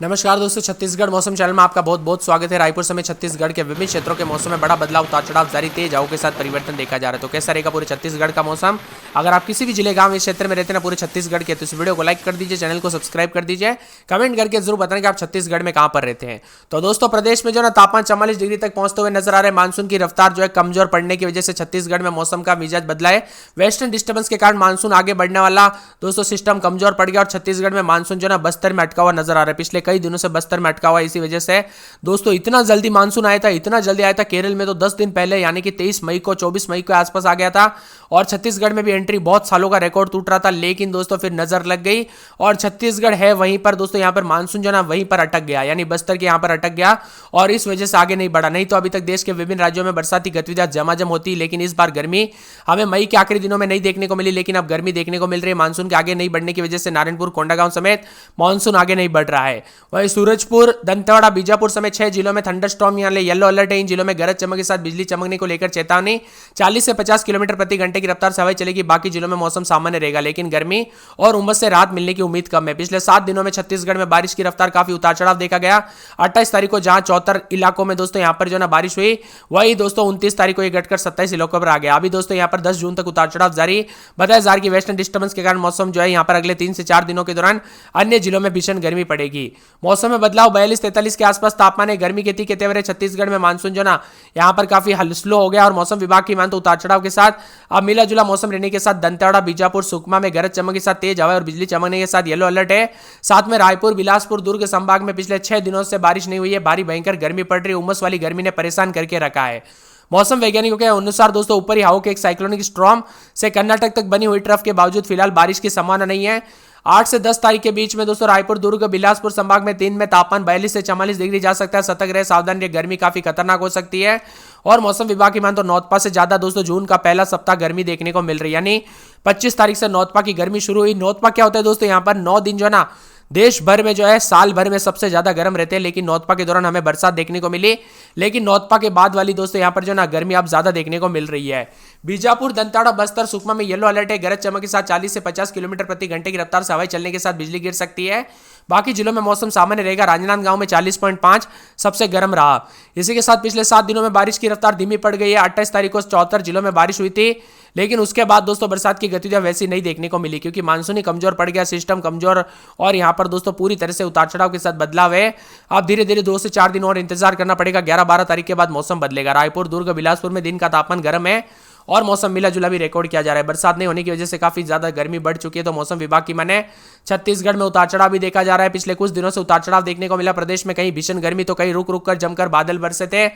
नमस्कार दोस्तों, छत्तीसगढ़ मौसम चैनल में आपका बहुत बहुत स्वागत है। रायपुर समेत छत्तीसगढ़ के विभिन्न क्षेत्रों के मौसम में बड़ा बदलाव, उतार चढ़ाव जारी, तेज हवाओं के साथ परिवर्तन देखा जा रहा है। तो कैसा रहेगा पूरे छत्तीसगढ़ का मौसम? अगर आप किसी भी जिले गांव इस क्षेत्र में रहते हैं ना पूरे छत्तीसगढ़ के, तो इस वीडियो को लाइक कर दीजिए, चैनल को सब्सक्राइब कर दीजिए, कमेंट करके जरूर बताएं कि आप छत्तीसगढ़ में कहां पर रहते हैं। तो दोस्तों, प्रदेश में जो ना तापमान 44 डिग्री तक पहुंचते हुए नजर आ रहे हैं। मानसून की रफ्तार जो है कमजोर पड़ने की वजह से छत्तीसगढ़ में मौसम का मिजाज बदला है। वेस्टर्न डिस्टर्बेंस के कारण मानसून आगे बढ़ने वाला दोस्तों सिस्टम कमजोर पड़ गया और छत्तीसगढ़ में मानसून जो ना बस्तर में अटका हुआ नजर आ रहा है। पिछले कई दिनों से बस्तर में अटका हुआ, इसी वजह से दोस्तों इतना जल्दी मानसून आया था, इतना जल्दी आया था। केरल में तो 10 दिन पहले यानी कि 23 मई को 24 मई के आसपास आ गया था और छत्तीसगढ़ में भी एंट्री बहुत सालों का रिकॉर्ड टूट रहा था, लेकिन दोस्तों फिर नजर लग गई और छत्तीसगढ़ है वहीं पर दोस्तों, यहां पर मानसून जो ना वहीं पर अटक गया, यानी बस्तर के यहां पर अटक गया और इस वजह से आगे नहीं बढ़ा। नहीं तो अभी तक देश के विभिन्न राज्यों में बरसाती गतिविधियां जमाजम होती, लेकिन इस बार गर्मी हमें मई के आखिरी दिनों में नहीं देखने को मिली, लेकिन अब गर्मी देखने को मिल रही है। मानसून के आगे नहीं बढ़ने की वजह से नारायणपुर, कोंडागांव समेत मानसून आगे नहीं बढ़ रहा है। वहीं सूरजपुर, दंतेवाड़ा, बीजापुर समेत 6 जिलों में थंडरस्टॉर्म यानी येलो अलर्ट है। इन जिलों में गरज चमक के साथ बिजली चमकने को लेकर चेतावनी। 40 से 50 किलोमीटर प्रति घंटे की रफ्तार से हवाएं चलेगी। बाकी जिलों में मौसम सामान्य रहेगा, लेकिन गर्मी और उमस से राहत मिलने की उम्मीद कम है। पिछले 7 दिनों में छत्तीसगढ़ में बारिश की रफ्तार काफी उतार चढ़ाव देखा गया। 28 तारीख को जहां 74 इलाकों में दोस्तों यहां पर जो ना बारिश हुई, वही दोस्तों 29 तारीख को ये घटकर 27 इलाकों पर आ गया। अभी दोस्तों यहां पर 10 जून तक उतार चढ़ाव जारी। बताया जा रहा है कि वेस्टर्न डिस्टर्बेंस के कारण मौसम जो है यहां पर अगले 3 से 4 दिनों के दौरान अन्य जिलों में भीषण गर्मी पड़ेगी। मौसम में बदलाव, 42-43 के आसपास तापमान है। गर्मी के तीखे तेवर है। छत्तीसगढ़ में मानसून जो ना यहां पर काफी स्लो हो गया और मौसम विभाग की मान तो उतार चढ़ाव के साथ अब मिला जुला मौसम रहने के साथ दंतेवाड़ा, बीजापुर, सुकमा में गरज चमक के साथ तेज हवा और बिजली चमकने के साथ येलो अलर्ट है। साथ में रायपुर, बिलासपुर, दुर्ग संभाग में पिछले 6 दिनों से बारिश नहीं हुई है। भारी भयंकर गर्मी पड़ रही है। उमस वाली गर्मी ने परेशान करके रखा है। मौसम वैज्ञानिकों के अनुसार दोस्तों ऊपरी हवाओं के एक साइक्लोनिक स्ट्रॉम से कर्नाटक तक बनी हुई ट्रफ के बावजूद फिलहाल बारिश की संभावना नहीं है। 8 से 10 तारीख के बीच में दोस्तों रायपुर, दुर्ग, बिलासपुर संभाग में दिन में तापमान 42 से 44 डिग्री जा सकता है। सतर्क रहे, सावधान रहे, गर्मी काफी खतरनाक हो सकती है। और मौसम विभाग की मान तो नौतपा से ज्यादा दोस्तों जून का पहला सप्ताह गर्मी देखने को मिल रही है, यानी 25 तारीख से नौतपा की गर्मी शुरू हुई। नौतपा क्या होता है दोस्तों? यहाँ पर 9 दिन जो है ना देश भर में जो है साल भर में सबसे ज्यादा गर्म रहते हैं, लेकिन नौतपा के दौरान हमें बरसात देखने को मिली, लेकिन नौतपा के बाद वाली दोस्तों यहां पर जो ना गर्मी अब ज्यादा देखने को मिल रही है। बीजापुर, दंतेवाड़ा, बस्तर, सुकमा में येलो अलर्ट है। गरज चमक के साथ 40 से 50 किलोमीटर प्रति घंटे की रफ्तार से हवाएं चलने के साथ बिजली गिर सकती है। बाकी जिलों में मौसम सामान्य रहेगा। राजनांदगांव में 40.5 सबसे गर्म रहा। इसी के साथ पिछले 7 दिनों में बारिश की रफ्तार धीमी पड़ गई है। 28 तारीख को 74 जिलों में बारिश हुई थी, लेकिन उसके बाद दोस्तों बरसात की गतिविधियां वैसी नहीं देखने को मिली, क्योंकि मानसून ही कमजोर पड़ गया, सिस्टम कमजोर और यहां पर दोस्तों पूरी तरह से उतार चढ़ाव के साथ बदलाव है। अब धीरे धीरे 2 से 4 दिन और इंतजार करना पड़ेगा। 11-12 तारीख के बाद मौसम बदलेगा। रायपुर, दुर्ग, बिलासपुर में दिन का तापमान गर्म है और मौसम मिला जुला भी रिकॉर्ड किया जा रहा है। बरसात नहीं होने की वजह से काफी ज्यादा गर्मी बढ़ चुकी है। तो मौसम विभाग की माने छत्तीसगढ़ में उतार चढ़ाव भी देखा जा रहा है। पिछले कुछ दिनों से उतार चढ़ाव देखने को मिला। प्रदेश में कहीं भीषण गर्मी तो कहीं रुक रुक कर जमकर बादल बरसे थे।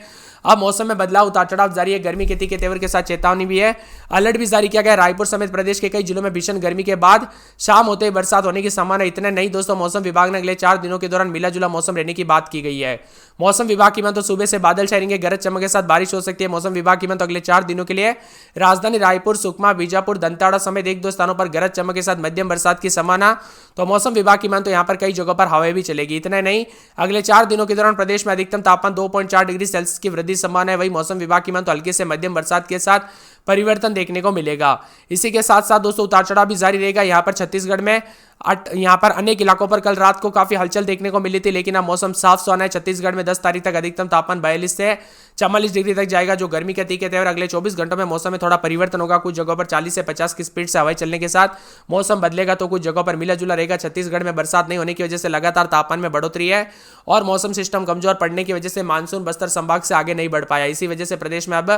अब मौसम में बदलाव, उतार चढ़ाव जारी है। गर्मी के तीखे तेवर के साथ चेतावनी भी है। अलर्ट भी जारी किया गया। रायपुर समेत प्रदेश के कई जिलों में भीषण गर्मी के बाद शाम होते ही बरसात होने की संभावना। इतने नहीं दोस्तों, मौसम विभाग ने अगले 4 दिनों के दौरान मिला जुला मौसम रहने की बात की गई है। मौसम विभाग की मान तो सुबह से बादल छाएंगे, गरज चमक के साथ बारिश हो सकती है। मौसम विभाग की मान तो अगले 4 दिनों के लिए राजधानी रायपुर, सुकमा, बीजापुर, दंतेवाड़ा समेत 1-2 स्थानों पर गरज चमक के साथ मध्यम बरसात की संभावना। तो मौसम विभाग की मान तो यहां पर कई जगहों पर हवाएं भी चलेगी। इतना नहीं, अगले 4 दिनों के दौरान प्रदेश में अधिकतम तापमान 2.4 डिग्री सेल्सियस की वृद्धि संभावना है। वही मौसम विभाग की मान तो हल्के से मध्यम बरसात के साथ परिवर्तन देखने को मिलेगा। इसी के साथ साथ दोस्तों उतार चढ़ाव भी जारी रहेगा। यहाँ पर छत्तीसगढ़ में यहाँ पर अनेक इलाकों पर कल रात को काफी हलचल देखने को मिली थी, लेकिन अब मौसम साफ सुहाना है। छत्तीसगढ़ में 10 तारीख तक अधिकतम तापमान 42 से 44 डिग्री तक जाएगा, जो गर्मी के तीखे तेवर। अगले 24 घंटों में मौसम में थोड़ा परिवर्तन होगा। कुछ जगहों पर 40 से 50 की स्पीड से हवाएं चलने के साथ मौसम बदलेगा, तो कुछ जगहों पर मिला जुला रहेगा। छत्तीसगढ़ में बरसात नहीं होने की वजह से लगातार तापमान में बढ़ोतरी है और मौसम सिस्टम कमजोर पड़ने की वजह से मानसून बस्तर संभाग से आगे नहीं बढ़ पाया। इसी वजह से प्रदेश में अब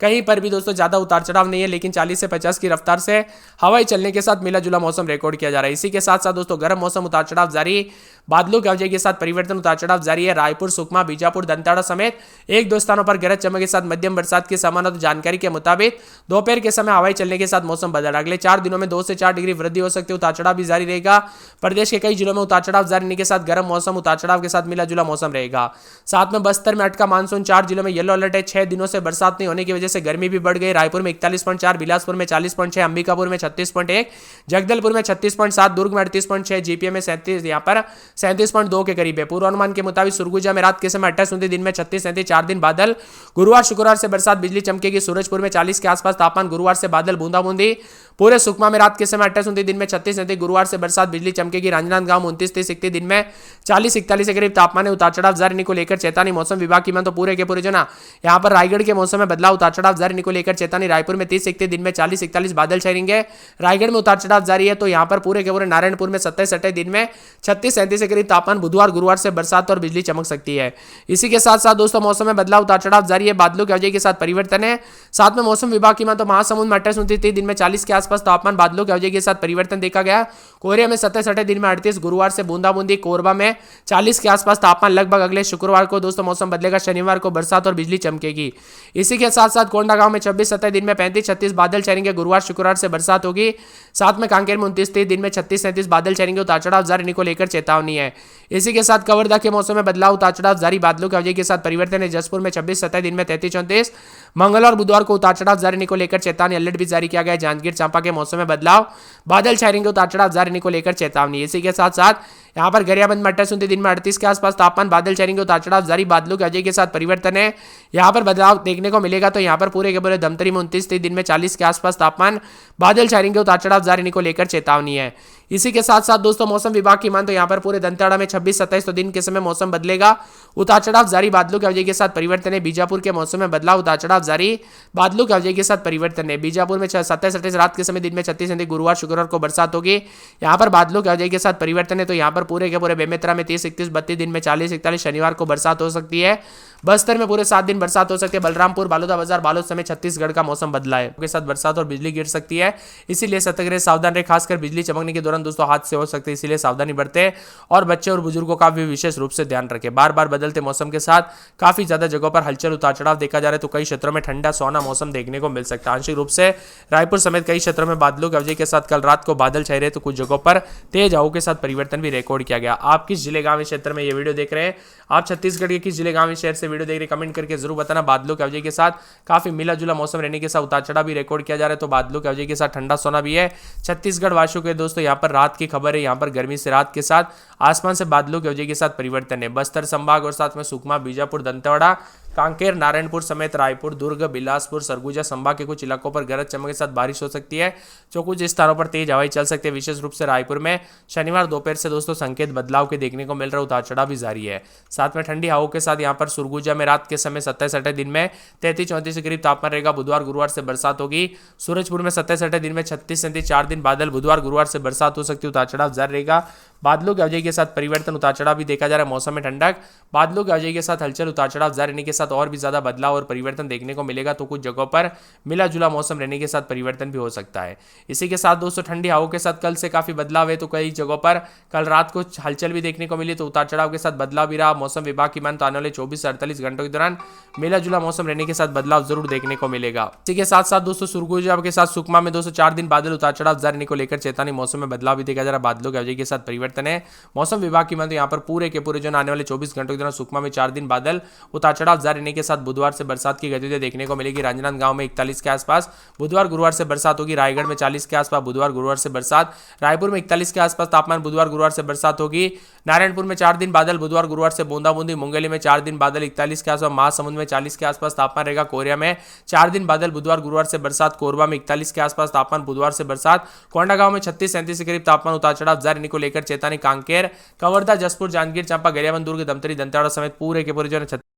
कहीं पर भी दोस्तों ज्यादा उतार चढ़ाव नहीं है, लेकिन 40 से 50 की रफ्तार से हवाएं चलने के साथ मिला जुला मौसम रिकॉर्ड किया जा रहा है। इसी के साथ साथ दोस्तों गर्म मौसम, उतार चढ़ाव जारी, बादलों की आवाजाही के साथ परिवर्तन, उतार चढ़ाव जारी है। रायपुर, सुकमा, बीजापुर, दंतेवाड़ा समेत 1-2 स्थानों पर गरज चमक के साथ मध्यम बरसात की संभावना। तो जानकारी के मुताबिक दोपहर के समय हवाएं चलने के साथ मौसम बदल। अगले 4 दिनों में 2 से 4 डिग्री वृद्धि हो सकती है। उतार चढ़ाव भी जारी रहेगा। प्रदेश के कई जिलों में उतार चढ़ाव जारी रहने के साथ गर्म मौसम, उतार चढ़ाव के साथ मिला जुला मौसम रहेगा। साथ में बस्तर में अटका मानसून, 4 जिलों में येलो अलर्ट है। 6 दिनों से बरसात नहीं होने की वजह से गर्मी भी बढ़ गई। रायपुर रायपुर में 41.4, बिलासपुर में 40.6, अंबिकापुर में 36.1, जगदलपुर में 36.7, दुर्ग में 38.6, जीपीए में 37, यहाँ पर 37.2 के करीब है। पूर्वानुमान के मुताबिक सरगुजा में रात के समय 28, दिन में 36, 37, 4 दिन बादल, गुरुवार शुक्रवार से बरसात, बिजली चमकेगी। सूरजपुर में 40 के आसपास तापमान, गुरुवार से बादल, बूंदाबूंदी। पूरे सुकमा में रात के समय 28, 29, दिन में 36, 37, गुरुवार से बरसात, बिजली चमकेगी। राजनांदगांव 29, 30, 31, दिन में 40, 41 के करीब तापमान है। उतार चढ़ाव जारी को लेकर चेतावनी मौसम विभाग की, तो पूरे के पूरे जो ना यहाँ पर रायगढ़ के मौसम में बदलाव, उतार चढ़ाव जारी को लेकर चेतावनी। रायपुर में 30, 31, दिन में 40, 41 बादल छाएंगे। रायगढ़ में उतार चढ़ाव जारी है। तो यहाँ पर पूरे के पूरे नारायणपुर में 27, 28, दिन में 36, 37 के करीब तापमान, बुधवार गुरुवार से बरसात और बिजली चमक सकती है। इसी के साथ साथ दोस्तों मौसम में बदलाव, उतार चढ़ाव जारी है, बादलों की वजह के साथ परिवर्तन है। साथ में मौसम विभाग की, तो महासमुंद में 28, 29, दिन में 40 के आसपास तापमान, बादलों की वजह के साथ परिवर्तन देखा गया। कोरिया में 27, 28, दिन में 38, गुरुवार से बूंदाबूंदी। कोरबा में 40 के आसपास तापमान, लगभग अगले शुक्रवार को दोस्तों मौसम बदलेगा, शनिवार को बरसात और बिजली चमकेगी। इसी के साथ साथ कोंडागांव में 26, 27, दिन में 35, 36 बादल छाएंगे, गुरुवार शुक्रवार से बरसात होगी। साथ में कांकेर में 29, 30, दिन में 36, 37 बादल छाएंगे। उतार चढ़ाव जारी को लेकर चेतावनी है। इसी के साथ कवर्धा के मौसम में बदलाव, उतार चढ़ाव जारी, बादलों की वजह के साथ परिवर्तन है। जसपुर में 26, 27, दिन में 33, 34, मंगलवार और बुधवार को उतार चढ़ाव जारी को लेकर चेतावनी, अलर्ट भी जारी किया गया है। जांजगीर चांपा के मौसम में बदलाव, बादल छाएंगे, उतार चढ़ाव जारी को लेकर चेतावनी। इसी के साथ साथ यहाँ पर गरियाबंद में 28, दिन में 38 के आसपास तापमान, बादल छाएंगे, उतार चढ़ाव जारी, बादलों की वजह के साथ परिवर्तन है। यहाँ पर बदलाव देखने को मिलेगा। तो यहाँ पर पूरे के पूरे धमतरी में 29, दिन में 40 के आसपास तापमान, बादल छाएंगे, उतार चढ़ाव जारी को लेकर चेतावनी है। इसी के साथ साथ दोस्तों मौसम विभाग की मान, तो यहाँ पर पूरे दंतेवाड़ा में 26, 27, तो दिन के समय मौसम बदलेगा, उतार चढ़ाव जारी, बादलों की वजह के साथ परिवर्तन है। बीजापुर के मौसम में बदलाव, उतार चढ़ाव जारी, बादलों की वजह के साथ परिवर्तन है। बीजापुर में 27, 28 रात के समय, दिन में 36, गुरुवार शुक्रवार को बरसात होगी। यहाँ पर बादलों की वजह के साथ परिवर्तन है। तो यहाँ पर पूरे के पूरे बेमेतरा में 30, 31, 32, दिन में 40, 41 शनिवार को बरसात हो सकती है। बस्तर में पूरे 7 दिन बरसात हो सकती है। बलरामपुर, बालोदाबाजार, बालोद समेत छत्तीसगढ़ का मौसम बदला है, के साथ बरसात और बिजली गिर सकती है। इसीलिए सतर्क रहे, सावधान रहे। खासकर बिजली चमकने के दौरान दोस्तों हाथ से हो सकते हैं, इसीलिए सावधानी बरते और बच्चे और बुजुर्गों का भी विशेष रूप से ध्यान रखें। बार बार बदलते मौसम के साथ काफी ज्यादा जगहों पर हलचल, उतार चढ़ाव देखा जा रहा है। तो कई क्षेत्रों में ठंडा सुहाना मौसम देखने को मिल सकता है। आंशिक रूप से रायपुर समेत कई क्षेत्रों में बादलों की वजह के साथ कल रात को बादल छाए रहे। तो कुछ जगहों पर तेज हवाओं के साथ परिवर्तन भी रिकॉर्ड किया गया। आप किस जिले गांव क्षेत्र में ये वीडियो देख रहे हैं? आप छत्तीसगढ़ के किस जिले गांव शहर से वीडियो देख रहे हैं? कमेंट करके जरूर बताना। बादलों की वजह के साथ काफी मिला जुला मौसम रहने के साथ उतार चढ़ाव भी रिकॉर्ड किया जा रहा है। तो बादलों की वजह के साथ ठंडा सोना भी है। छत्तीसगढ़ वासियों के दोस्तों यहाँ पर रात की खबर है। यहाँ पर गर्मी से रात के साथ आसमान से बादलों की वजह के साथ परिवर्तन है। बस्तर संभाग और साथ में सुकमा, बीजापुर, दंतेवाड़ा, कांकेर, नारायणपुर समेत रायपुर, दुर्ग, बिलासपुर, सरगुजा संभाग के कुछ इलाकों पर गरज चमक के साथ बारिश हो सकती है। जो कुछ स्थानों पर तेज हवाएं चल सकती है। विशेष रूप से रायपुर में शनिवार दोपहर से दोस्तों संकेत बदलाव के देखने को मिल रहा है। उतार चढ़ाव भी जारी है। साथ में ठंडी हवाओं के साथ यहाँ पर सरगुजा में रात के समय 27, 28, दिन में 33, 34 के करीब तापमान रहेगा। बुधवार गुरुवार से बरसात होगी। सूरजपुर में 27, 28, दिन में 36, 37, 4 दिन बादल, बुधवार गुरुवार से बरसात हो सकती है। उतार चढ़ाव जारी रहेगा। बादलों की वजह के साथ परिवर्तन, उतार चढ़ाव भी देखा जा रहा है। मौसम में ठंडक, बादलों की वजह के साथ हलचल, उतार चढ़ाव जारी रहने के साथ और भी ज्यादा बदलाव और परिवर्तन देखने को मिलेगा। तो कुछ जगहों पर मिला जुला मौसम रहने के साथ परिवर्तन भी हो सकता है। इसी के साथ दोस्तों ठंडी हवाओं के साथ कल से काफी बदलाव है। तो कई जगहों पर कल रात को हलचल भी देखने को मिली। तो उतार चढ़ाव के साथ बदलाव भी रहा। मौसम विभाग की मान, तो आने वाले 24 से 48 घंटों के दौरान मिला जुला मौसम रहने के साथ बदलाव जरूर देखने को मिलेगा। इसी के साथ साथ दोस्तों सरगुजा के साथ सुकमा में दोस्तों 4 दिन बादल, उतार चढ़ाव जारी को लेकर चेतावनी। मौसम में बदलाव भी देखा जा रहा है। बादलों की वजह के साथ परिवर्तन है। मौसम विभाग की मान, तो यहाँ पर पूरे के पूरे जो आने वाले 24 घंटों के दौरान सुकमा में 4 दिन बादल, उतार चढ़ाव जारी रहने के साथ बुधवार से बरसात की गतिविधि देखने को मिलेगी। राजनांदगांव में 41 के आसपास बुधवार गुरुवार से बरसात होगी। रायगढ़ में 40 के आसपास बुधवार गुरुवार से बरसात। रायपुर में 41 के आसपास तापमान, बुधवार गुरुवार से बरसात होगी। नारायणपुर में 4 दिन बादल, बुधवार गुरुवार से बूंदाबूंदी। मुंगेली में 4 दिन बादल, 41 के आसपास। महासमुंद में 40 के आसपास तापमान रहेगा। कोरिया में 4 दिन बादल, बुधवार गुरुवार से बरसात। कोरबा में 41 के आसपास तापमान, बुधवार से बरसात। कोंडागांव में 36, 37 के करीब तापमान, उतार चढ़ाव जारी को लेकर चेतावनी। कांकेर, कवर्धा, जसपुर, जांजगीर चांपा, गरियाबंद, दुर्ग, धमतरी, दंतेवाड़ा समेत पूरे के पूरे जो